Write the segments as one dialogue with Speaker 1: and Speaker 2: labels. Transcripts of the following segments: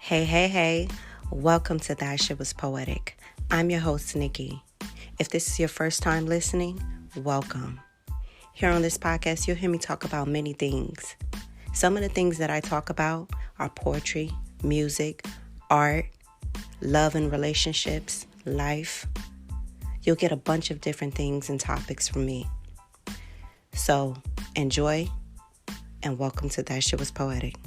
Speaker 1: Hey, hey, hey. Welcome to That Shit Was Poetic. I'm your host, Nikki. If this is your first time listening, welcome. Here on this podcast, you'll hear me talk about many things. Some of the things that I talk about are poetry, music, art, love and relationships, life. You'll get a bunch of different things and topics from me. So enjoy and welcome to That Shit Was Poetic.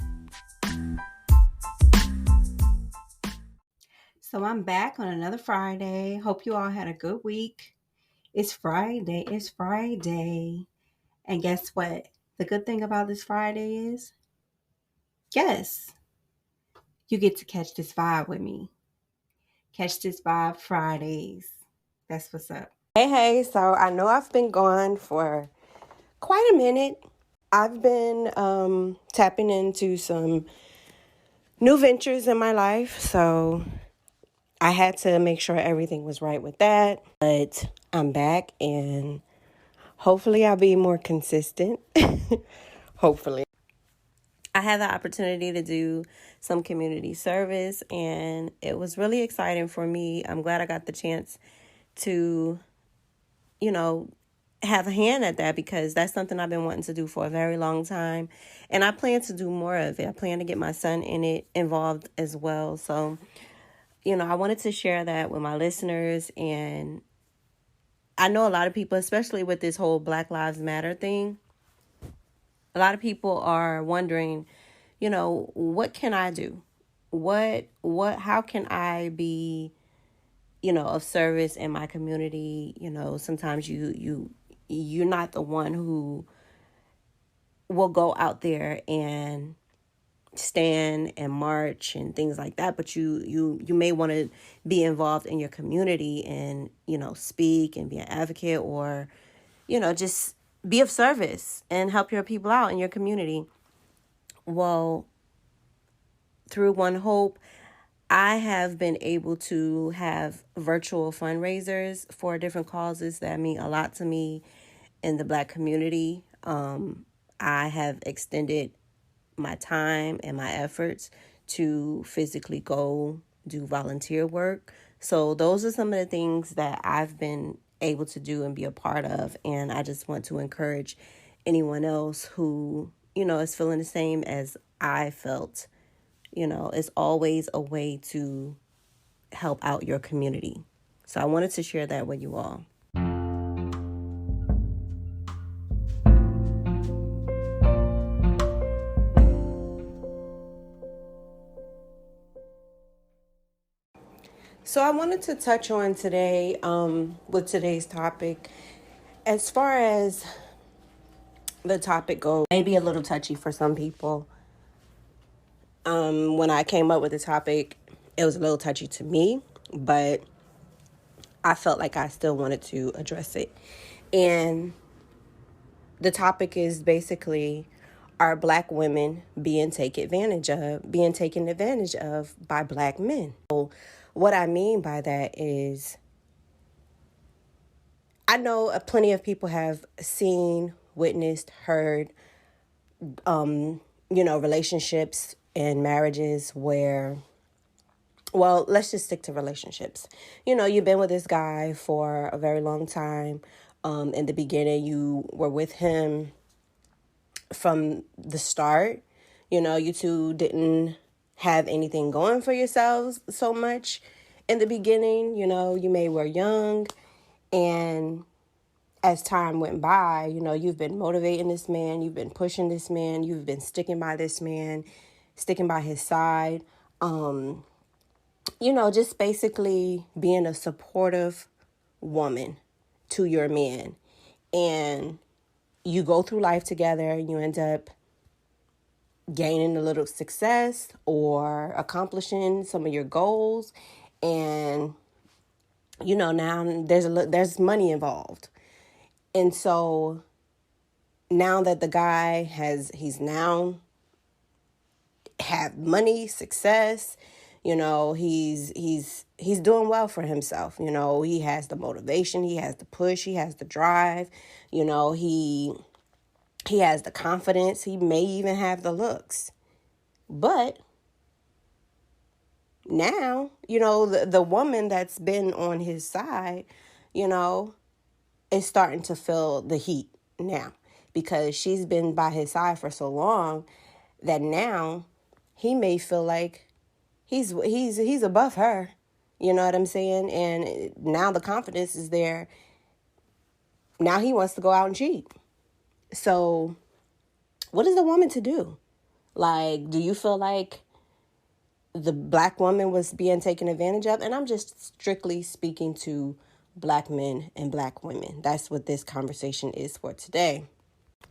Speaker 1: So I'm back on another Friday. Hope you all had a good week. It's Friday. And guess what? The good thing about this Friday is, yes, you get to catch this vibe with me. Catch this vibe Fridays. That's what's up. Hey. So I know I've been gone for quite a minute. I've been tapping into some new ventures in my life. So I had to make sure everything was right with that. But I'm back and hopefully I'll be more consistent. Hopefully. I had the opportunity to do some community service and it was really exciting for me. I'm glad I got the chance to, have a hand at that because that's something I've been wanting to do for a very long time. And I plan to do more of it. I plan to get my son involved as well. So, I wanted to share that with my listeners. And I know a lot of people, especially with this whole Black Lives Matter thing, a lot of people are wondering, what can I do? How can I be, of service in my community? Sometimes you're not the one who will go out there and stand and march and things like that, but you may want to be involved in your community and, speak and be an advocate or, just be of service and help your people out in your community. Well, through One Hope, I have been able to have virtual fundraisers for different causes that mean a lot to me in the Black community. I have extended my time and my efforts to physically go do volunteer work. So those are some of the things that I've been able to do and be a part of. And I just want to encourage anyone else who, is feeling the same as I felt. It's always a way to help out your community. So I wanted to share that with you all. So I wanted to touch on today, with today's topic, as far as the topic goes, maybe a little touchy for some people. When I came up with the topic, it was a little touchy to me, but I felt like I still wanted to address it. And the topic is basically, are Black women being taken advantage of by Black men? So what I mean by that is, I know plenty of people have seen, witnessed, heard, relationships and marriages where, well, let's just stick to relationships. You've been with this guy for a very long time. In the beginning, you were with him from the start. You two didn't have anything going for yourselves so much in the beginning. You may were young, and as time went by, you've been motivating this man, you've been pushing this man, you've been sticking by this man, sticking by his side. Just basically being a supportive woman to your man. And you go through life together and you end up gaining a little success or accomplishing some of your goals. And, now there's money involved. And so now that the guy he's now have money, success, he's doing well for himself. He has the motivation, he has the push, he has the drive, he has the confidence, he may even have the looks. But now, the woman that's been on his side, you know, is starting to feel the heat now, because she's been by his side for so long that now he may feel like he's above her. You know what I'm saying? And now the confidence is there. Now he wants to go out and cheat. So what is the woman to do? Like, do you feel like the black woman was being taken advantage of? And I'm just strictly speaking to black men and black women. That's what this conversation is for today.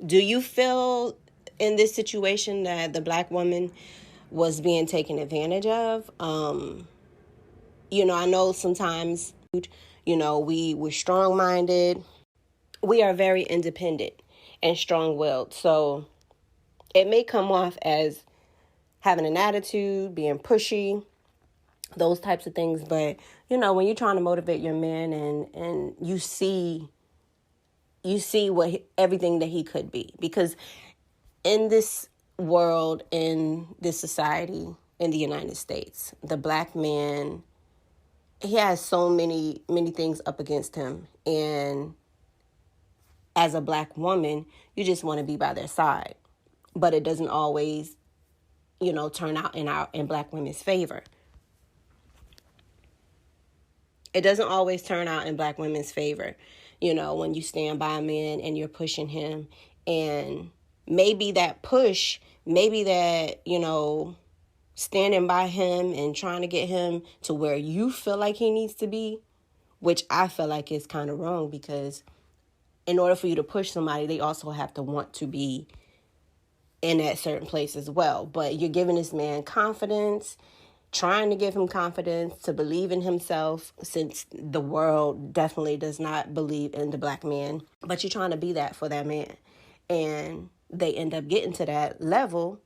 Speaker 1: Do you feel in this situation that the black woman was being taken advantage of? I know sometimes, we're strong-minded. We are very independent and strong-willed. So it may come off as having an attitude, being pushy, those types of things. But, when you're trying to motivate your man and you see everything that he could be. Because in this world, in this society, in the United States, the black man, he has so many things up against him. And as a black woman, you just want to be by their side. But it doesn't always, turn out in black women's favor. It doesn't always turn out in black women's favor, when you stand by a man and you're pushing him. And maybe that push, standing by him and trying to get him to where you feel like he needs to be, which I feel like is kind of wrong, because in order for you to push somebody, they also have to want to be in that certain place as well. But you're giving this man confidence, trying to give him confidence to believe in himself, since the world definitely does not believe in the black man. But you're trying to be that for that man. And they end up getting to that level,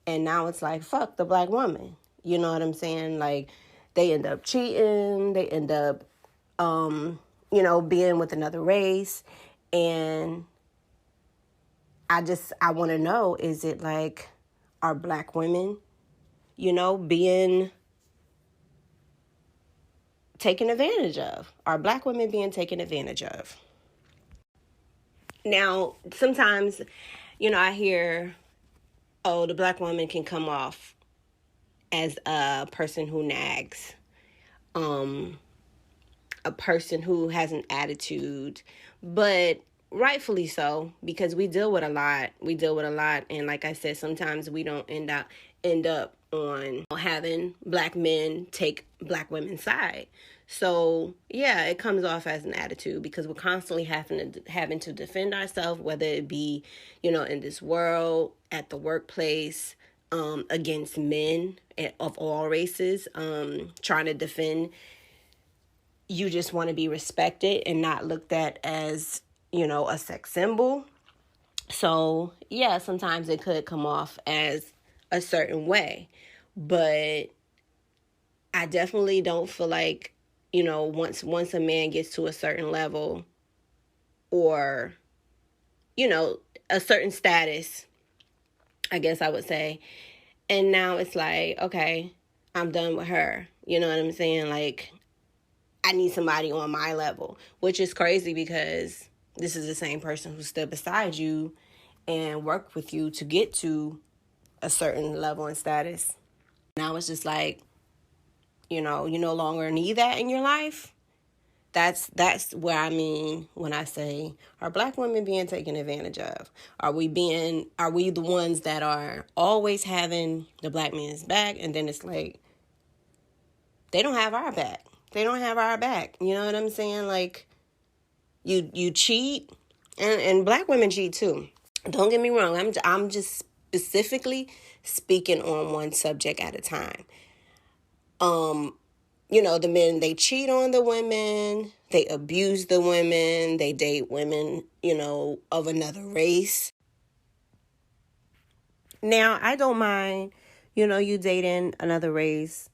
Speaker 1: and now it's like, fuck the black woman. You know what I'm saying? Like, they end up cheating. They end up, being with another race. And I want to know, is it like, are black women, being taken advantage of? Are black women being taken advantage of? Now, sometimes, I hear, oh, the black woman can come off as a person who nags, a person who has an attitude, but rightfully so, because we deal with a lot. And like I said, sometimes we don't end up on having black men take black women's side. So yeah, it comes off as an attitude, because we're constantly having to defend ourselves, whether it be, in this world, at the workplace, against men of all races, trying to defend. You just want to be respected and not looked at as, a sex symbol. So yeah, sometimes it could come off as a certain way, but I definitely don't feel like, once a man gets to a certain level, or, a certain status, I guess I would say, and now it's like, okay, I'm done with her. You know what I'm saying? Like, I need somebody on my level, which is crazy, because this is the same person who stood beside you and worked with you to get to a certain level and status. Now it's just like, you no longer need that in your life. That's where I mean when I say, are black women being taken advantage of? Are we the ones that are always having the black man's back, and then it's like, they don't have our back. They don't have our back. You know what I'm saying? Like, you cheat, and black women cheat too. Don't get me wrong. I'm just specifically speaking on one subject at a time. The men, they cheat on the women, they abuse the women, they date women, of another race. Now, I don't mind, you dating another race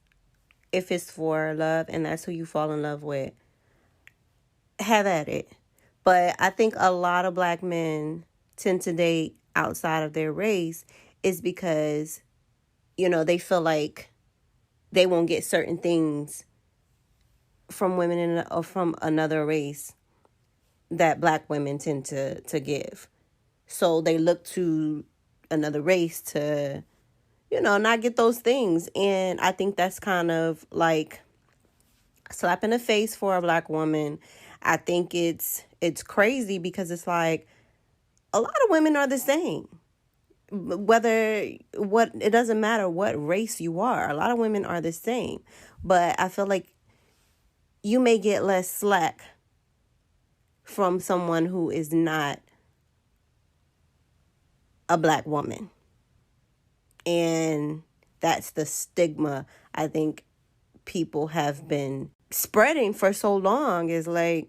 Speaker 1: if it's for love and that's who you fall in love with. Have at it. But I think a lot of black men tend to date outside of their race is because, they feel like they won't get certain things from women or from another race that black women tend to give. So they look to another race to, not get those things. And I think that's kind of like a slap in the face for a black woman. I think it's crazy because it's like a lot of women are the same. It doesn't matter what race you are. A lot of women are the same. But I feel like you may get less slack from someone who is not a black woman. And that's the stigma I think people have been spreading for so long, is like,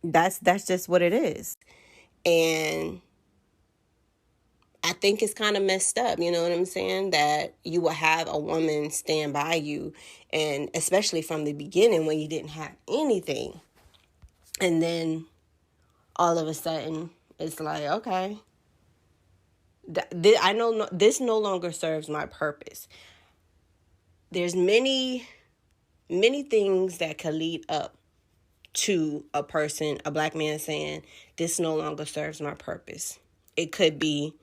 Speaker 1: that's just what it is. And I think it's kind of messed up, you know what I'm saying? That you will have a woman stand by you, and especially from the beginning when you didn't have anything. And then all of a sudden, it's like, okay, I know this no longer serves my purpose. There's many, many things that could lead up to a black man saying, this no longer serves my purpose. It could be,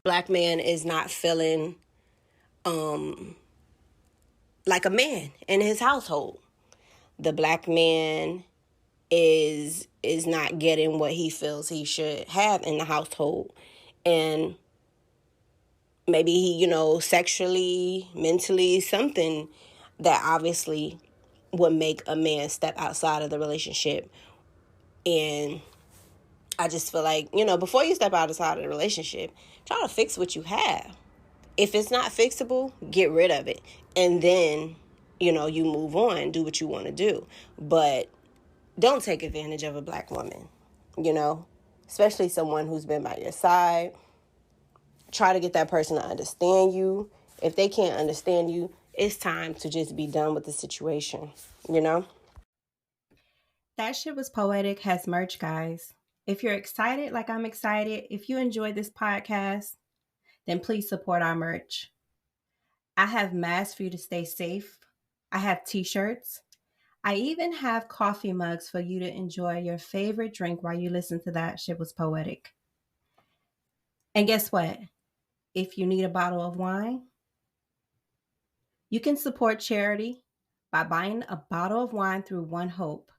Speaker 1: black man is not feeling like a man in his household. The black man is not getting what he feels he should have in the household. And maybe he, sexually, mentally, something that obviously would make a man step outside of the relationship. And I just feel like, before you step outside of the relationship, try to fix what you have. If it's not fixable, get rid of it. And then, you move on, do what you want to do. But don't take advantage of a black woman, especially someone who's been by your side. Try to get that person to understand you. If they can't understand you, it's time to just be done with the situation, That Shit Was Poetic has merch, guys. If you're excited like I'm excited, if you enjoyed this podcast, then please support our merch. I have masks for you to stay safe. I have t-shirts. I even have coffee mugs for you to enjoy your favorite drink while you listen to That Shit Was Poetic. And guess what? If you need a bottle of wine, you can support charity by buying a bottle of wine through One Hope.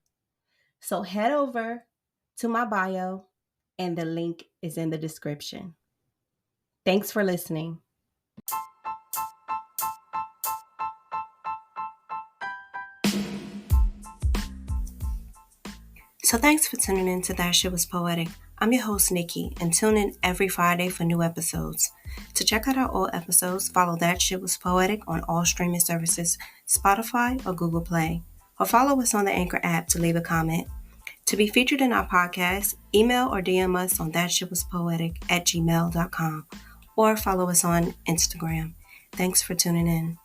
Speaker 1: So head over to my bio, and the link is in the description. Thanks for listening. So thanks for tuning in to That Shit Was Poetic. I'm your host, Nikki, and tune in every Friday for new episodes. To check out our old episodes, follow That Shit Was Poetic on all streaming services, Spotify or Google Play, or follow us on the Anchor app to leave a comment. To be featured in our podcast, email or DM us on thatshitwaspoetic@gmail.com, or follow us on Instagram. Thanks for tuning in.